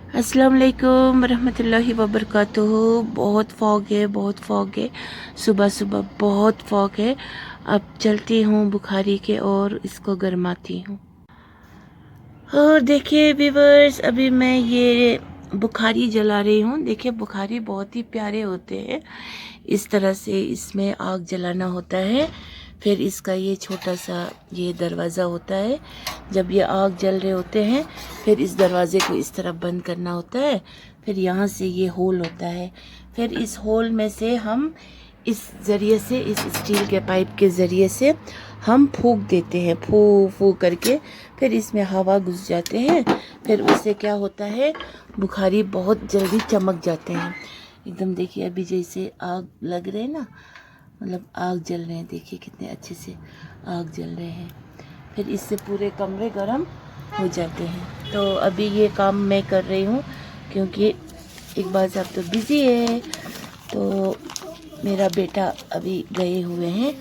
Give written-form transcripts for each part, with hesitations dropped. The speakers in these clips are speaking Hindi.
अस्सलाम वालेकुम रहमतुल्लाहि व बरकातुहू। बहुत फॉग है। सुबह सुबह बहुत फॉग है। अब चलती हूँ बुखारी के और इसको गरमाती हूँ। और देखिए व्यूवर्स, अभी मैं ये बुखारी जला रही हूँ। देखिए बुखारी बहुत ही प्यारे होते हैं। इस तरह से इसमें आग जलाना होता है। फिर इसका ये छोटा सा ये दरवाज़ा होता है। जब ये आग जल रहे होते हैं फिर इस दरवाज़े को इस तरफ बंद करना होता है। फिर यहाँ से ये होल होता है। फिर इस होल में से हम इस ज़रिए से, इस स्टील के पाइप के ज़रिए से हम फूंक देते हैं, फू फू करके। फिर इसमें हवा घुस जाते हैं। फिर उससे क्या होता है, बुखारी बहुत जल्दी चमक जाते हैं एकदम। देखिए अभी जैसे आग लग रहे हैं ना, मतलब आग जल रहे हैं। देखिए कितने अच्छे से आग जल रहे हैं। फिर इससे पूरे कमरे गर्म हो जाते हैं। तो अभी ये काम मैं कर रही हूँ क्योंकि इकबाल साहब तो बिज़ी है। तो मेरा बेटा अभी गए हुए हैं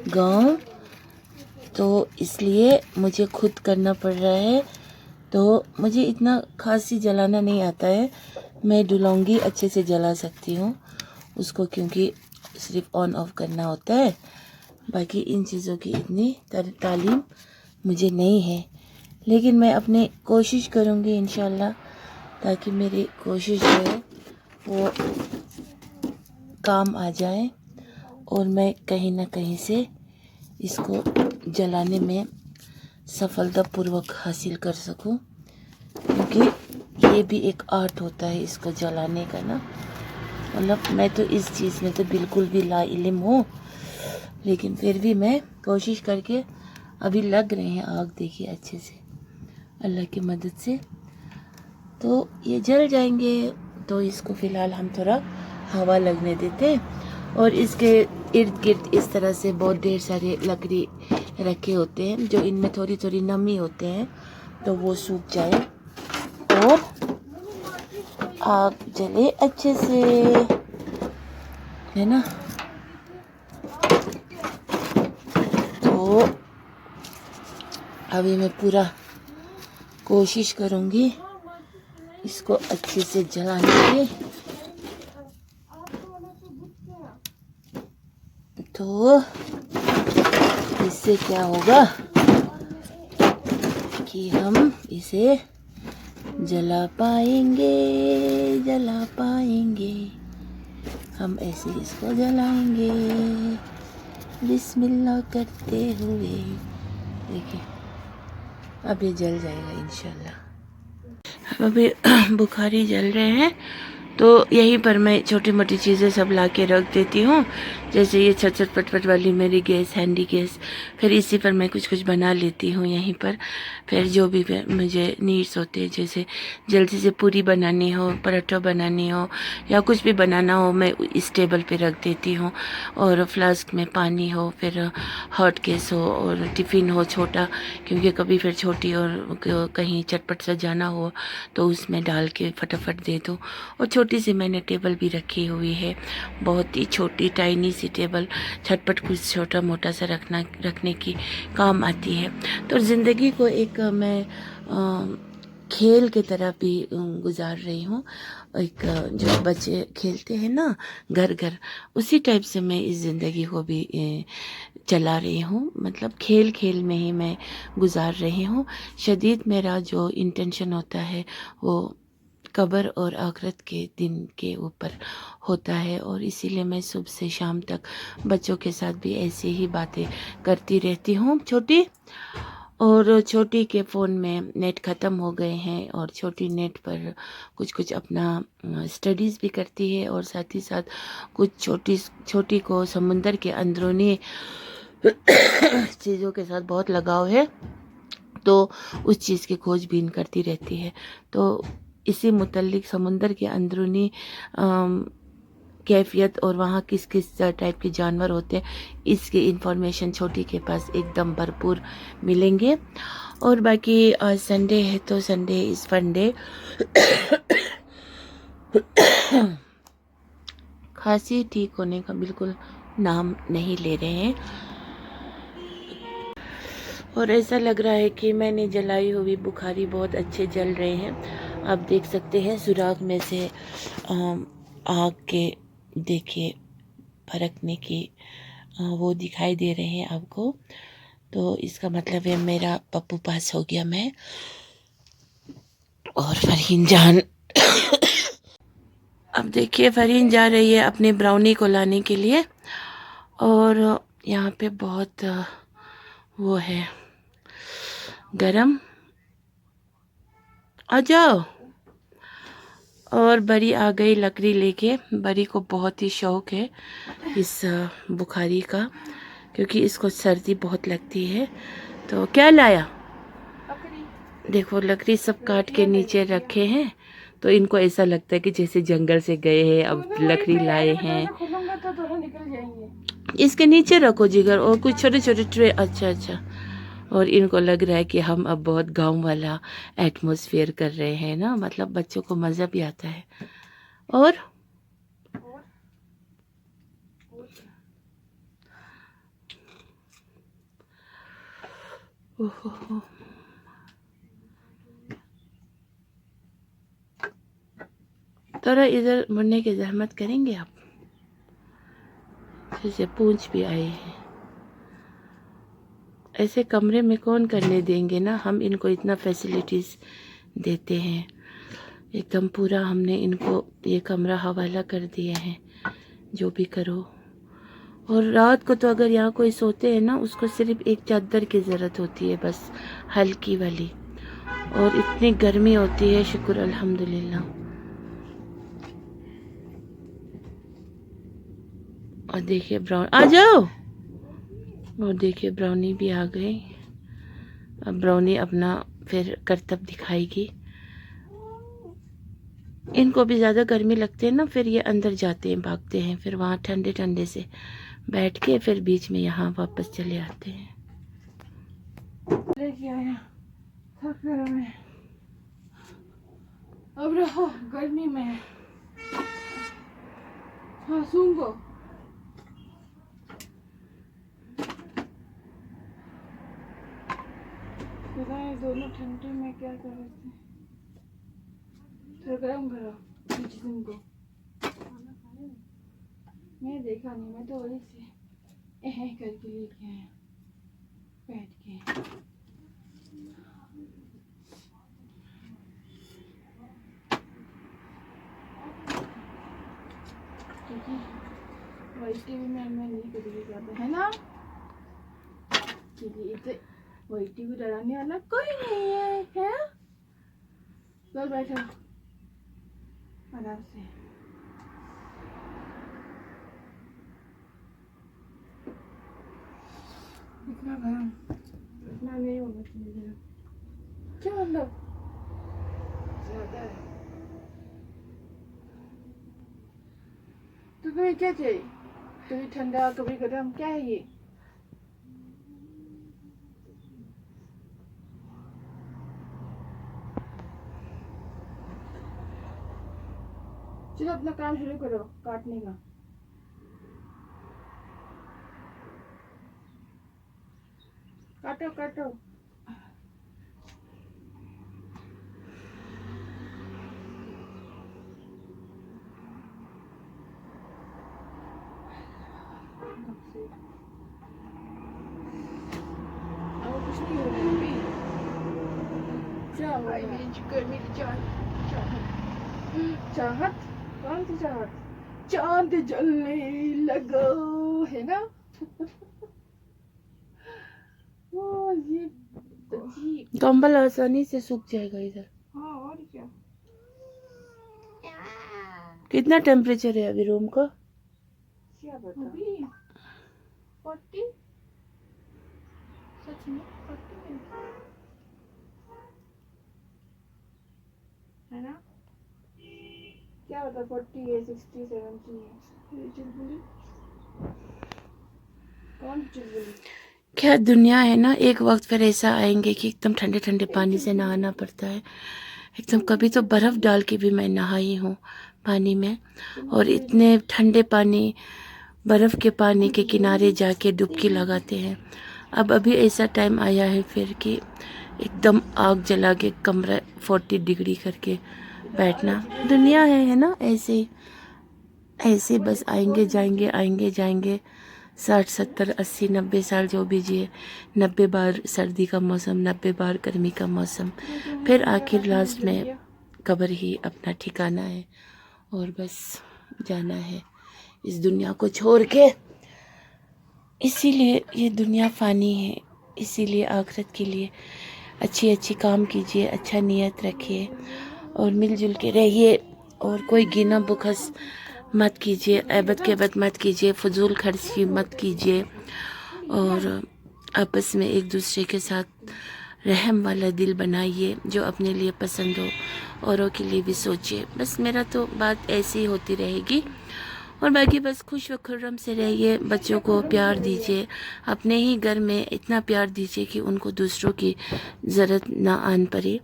गांव, तो इसलिए मुझे खुद करना पड़ रहा है। तो मुझे इतना खासी जलाना नहीं आता है। मैं डुलौंगी अच्छे से जला सकती हूँ उसको, क्योंकि सिर्फ ऑन ऑफ करना होता है। बाकी इन चीज़ों की इतनी तालीम मुझे नहीं है, लेकिन मैं अपने कोशिश करूँगी इंशाल्लाह, ताकि मेरी कोशिश जो है वो काम आ जाए और मैं कहीं ना कहीं से इसको जलाने में सफलतापूर्वक हासिल कर सकूं। क्योंकि ये भी एक आर्ट होता है इसको जलाने का ना। मतलब मैं तो इस चीज़ में तो बिल्कुल भी लाइल्म हूँ, लेकिन फिर भी मैं कोशिश करके अभी लग रहे हैं आग। देखिए अच्छे से अल्लाह की मदद से तो ये जल जाएंगे। तो इसको फ़िलहाल हम थोड़ा हवा लगने देते हैं। और इसके इर्द गिर्द इस तरह से बहुत ढेर सारे लकड़ी रखे होते हैं, जो इनमें थोड़ी थोड़ी नमी होते हैं, तो वो सूख जाए और आग जले अच्छे से, है ना। तो अभी मैं पूरा कोशिश करूँगी इसको अच्छे से जलाने की। तो इससे क्या होगा कि हम इसे जला पाएंगे, जला पाएंगे। हम ऐसे इसको जलाएंगे बिस्मिल्लाह करते हुए। देखिए अब ये जल जाएगा इंशाल्लाह। अभी बुखारी जल रहे हैं, तो यहीं पर मैं छोटी मोटी चीज़ें सब ला के रख देती हूँ। जैसे ये छट छट पटपट वाली मेरी गैस, हैंडी गैस। फिर इसी पर मैं कुछ कुछ बना लेती हूँ यहीं पर। फिर जो भी मुझे नीड्स होते हैं, जैसे जल्दी से पूरी बनानी हो, पराठा बनानी हो या कुछ भी बनाना हो, मैं इस टेबल पे रख देती हूँ। और फ्लास्क में पानी हो, फिर हॉट केस हो और टिफ़िन हो छोटा, क्योंकि कभी फिर छोटी और कहीं चटपट सा जाना हो तो उसमें डाल के फटाफट दे दो। और छोटी सी मैंने टेबल भी रखी हुई है, बहुत ही छोटी टाइनी सी टेबल, झटपट कुछ छोटा मोटा सा रखने की काम आती है। तो ज़िंदगी को एक मैं खेल की तरह भी गुजार रही हूँ। एक जो बच्चे खेलते हैं ना घर घर, उसी टाइप से मैं इस ज़िंदगी को भी चला रही हूँ। मतलब खेल खेल में ही मैं गुजार रही हूँ। शदीद मेरा जो इंटेंशन होता है वो कब्र और आखिरत के दिन के ऊपर होता है, और इसीलिए मैं सुबह से शाम तक बच्चों के साथ भी ऐसे ही बातें करती रहती हूँ। और छोटी के फ़ोन में नेट ख़त्म हो गए हैं, और छोटी नेट पर कुछ कुछ अपना स्टडीज़ भी करती है, और साथ ही साथ कुछ छोटी को समुंदर के अंदरूनी चीज़ों के साथ बहुत लगाव है, तो उस चीज़ की खोजबीन करती रहती है। तो इसी मुतल्लिक समुंदर के अंदरूनी कैफियत और वहाँ किस किस टाइप के जानवर होते हैं, इसकी इंफॉर्मेशन छोटी के पास एकदम भरपूर मिलेंगे। और बाकी आज संडे है तो संडे इज़ फन डे। खांसी ठीक होने का बिल्कुल नाम नहीं ले रहे हैं, और ऐसा लग रहा है कि मैंने जलाई हुई बुखारी बहुत अच्छे जल रहे हैं। आप देख सकते हैं सुराग में से आग के देखिए फरकने की वो दिखाई दे रहे हैं आपको। तो इसका मतलब है मेरा पप्पू पास हो गया। मैं और फरहीन जान अब देखिए फरहीन जा रही है अपनी ब्राउनी को लाने के लिए। और यहाँ पे बहुत वो है गरम। आ जाओ। और बड़ी आ गई लकड़ी लेके। बड़ी को बहुत ही शौक है इस बुखारी का, क्योंकि इसको सर्दी बहुत लगती है। तो क्या लाया? देखो लकड़ी सब काट के नीचे रखे हैं। तो इनको ऐसा लगता है कि जैसे जंगल से गए हैं, अब लकड़ी लाए हैं। इसके नीचे रखो जिगर, और कुछ छोटे छोटे ट्रे। अच्छा अच्छा। और इनको लग रहा है कि हम अब बहुत गांव वाला एटमॉस्फेयर कर रहे हैं ना, मतलब बच्चों को मज़ा भी आता है। और ओहो, थोड़ा इधर मुड़ने की जहमत करेंगे आप? जैसे पूंछ भी आए हैं। ऐसे कमरे में कौन करने देंगे ना, हम इनको इतना फैसिलिटीज़ देते हैं। एकदम पूरा हमने इनको ये कमरा हवाला कर दिया है, जो भी करो। और रात को तो अगर यहाँ कोई सोते हैं ना, उसको सिर्फ एक चादर की ज़रूरत होती है बस, हल्की वाली। और इतनी गर्मी होती है, शुक्र अल्हम्दुलिल्लाह। और देखिए ब्राउन, आ जाओ। और देखिए ब्राउनी भी आ गई। अब ब्राउनी अपना फिर करतब दिखाएगी। इनको भी ज़्यादा गर्मी लगती है ना, फिर ये अंदर जाते हैं, भागते हैं, फिर वहाँ ठंडे ठंडे से बैठ के फिर बीच में यहाँ वापस चले आते हैं। लेके आया थक गया मैं, अब रहो गर्मी में। हाँ सूंघो। पता है दोनों ठंडे में क्या कर रहे थे। थोड़ा गर्म करो जिसम को। मैं देखा नहीं, मैं तो वही से करके लेके आया बैठ के। वही टीवी में मैं नहीं कभी जाता है ना, क्योंकि इसे वही टीवी डराने वाला कोई नहीं है। चल बैठो आराम से। इतना गरम इतना नहीं होना चाहिए गरम। क्या मतलब ज्यादा है। तो तुम्हें क्या चाहिए? कभी ठंडा कभी गरम, क्या है ये? चलो अपना काम शुरू करो काटने का। काटो काटो। अब कुछ नहीं हो रहा अभी। क्या हो रहा है? मेरी चाहत कौन सी चाहत? चांद जलने लगा है ना। वो ये अजीब। कंबल आसानी से सूख जाएगा इधर। हाँ और क्या। कितना टेम्परेचर है अभी रूम का? क्या बता अभी 40। सच में 40 है ना? क्या बता 40 है 60 70 है। चुलबुली कौन चुलबुली? क्या दुनिया है ना। एक वक्त फिर ऐसा आएंगे कि एकदम ठंडे ठंडे पानी से नहाना पड़ता है एकदम। कभी तो बर्फ़ डाल के भी मैं नहाई हूँ पानी में, और इतने ठंडे पानी, बर्फ़ के पानी के किनारे जाके डुबकी लगाते हैं। अब अभी ऐसा टाइम आया है फिर कि एकदम आग जला के कमरा 40 डिग्री करके बैठना। दुनिया है ना, ऐसे ऐसे बस आएंगे जाएंगे 60 70 80 90 साल जो भी जिए, 90 बार सर्दी का मौसम, 90 बार गर्मी का मौसम, फिर आखिर लास्ट में कब्र ही अपना ठिकाना है और बस जाना है इस दुनिया को छोड़ के। इसीलिए ये दुनिया फ़ानी है, इसीलिए आखिरत के लिए अच्छी काम कीजिए, अच्छा नियत रखिए और मिलजुल के रहिए और कोई गिना बुखस मत कीजिए, ऐबत गैबत मत कीजिए, फजूल खर्ची मत कीजिए और आपस में एक दूसरे के साथ रहम वाला दिल बनाइए, जो अपने लिए पसंद हो औरों के लिए भी सोचिए। बस मेरा तो बात ऐसी ही होती रहेगी और बाकी बस खुश व खुर्रम से रहिए, बच्चों को प्यार दीजिए, अपने ही घर में इतना प्यार दीजिए कि उनको दूसरों की ज़रूरत ना आन पड़े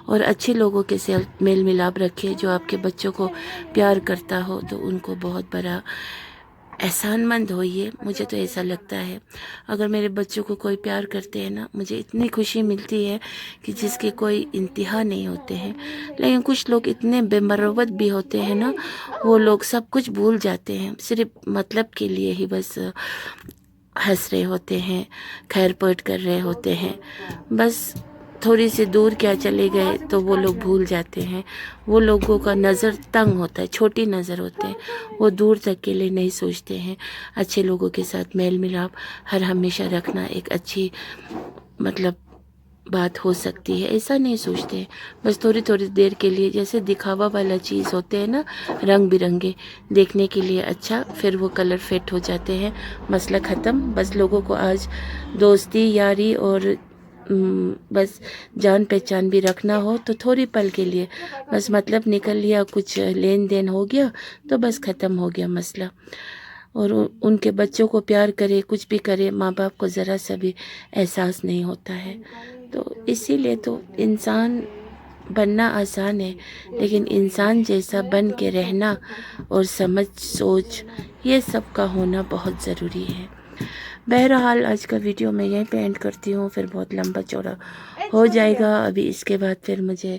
और अच्छे लोगों के साथ मेल मिलाप रखिए। जो आपके बच्चों को प्यार करता हो तो उनको बहुत बड़ा एहसानमंद होइए, मुझे तो ऐसा लगता है। अगर मेरे बच्चों को कोई प्यार करते हैं ना, मुझे इतनी खुशी मिलती है कि जिसके कोई इंतहा नहीं होते हैं। लेकिन कुछ लोग इतने बेमरवत भी होते हैं ना, वो लोग सब कुछ भूल जाते हैं, सिर्फ मतलब के लिए ही बस हंस रहे होते हैं, खैर पट कर रहे होते हैं। बस थोड़ी सी दूर क्या चले गए तो वो लोग भूल जाते हैं। वो लोगों का नज़र तंग होता है, छोटी नज़र होते हैं, वो दूर तक के लिए नहीं सोचते हैं। अच्छे लोगों के साथ मेल मिलाप हर हमेशा रखना एक अच्छी मतलब बात हो सकती है, ऐसा नहीं सोचते। बस थोड़ी थोड़ी देर के लिए, जैसे दिखावा वाला चीज़ होते हैं ना, रंग बिरंगे देखने के लिए अच्छा, फिर वो कलर फेट हो जाते हैं, मसला ख़त्म। बस लोगों को आज दोस्ती यारी और बस जान पहचान भी रखना हो तो थोड़ी पल के लिए बस मतलब निकल लिया, कुछ लेन देन हो गया तो बस ख़त्म हो गया मसला। और उनके बच्चों को प्यार करे, कुछ भी करे, माँ बाप को ज़रा सा भी एहसास नहीं होता है। तो इसीलिए तो इंसान बनना आसान है, लेकिन इंसान जैसा बन के रहना और समझ सोच ये सब का होना बहुत ज़रूरी है। बहरहाल आज का वीडियो मैं यहीं पे एंड करती हूँ, फिर बहुत लंबा चौड़ा हो जाएगा। अभी इसके बाद फिर मुझे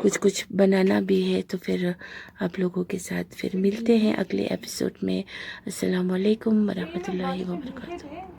कुछ बनाना भी है, तो फिर आप लोगों के साथ फिर मिलते हैं अगले एपिसोड में। अस्सलाम वालेकुम वरहमतुल्लाहि वबरकातुहू।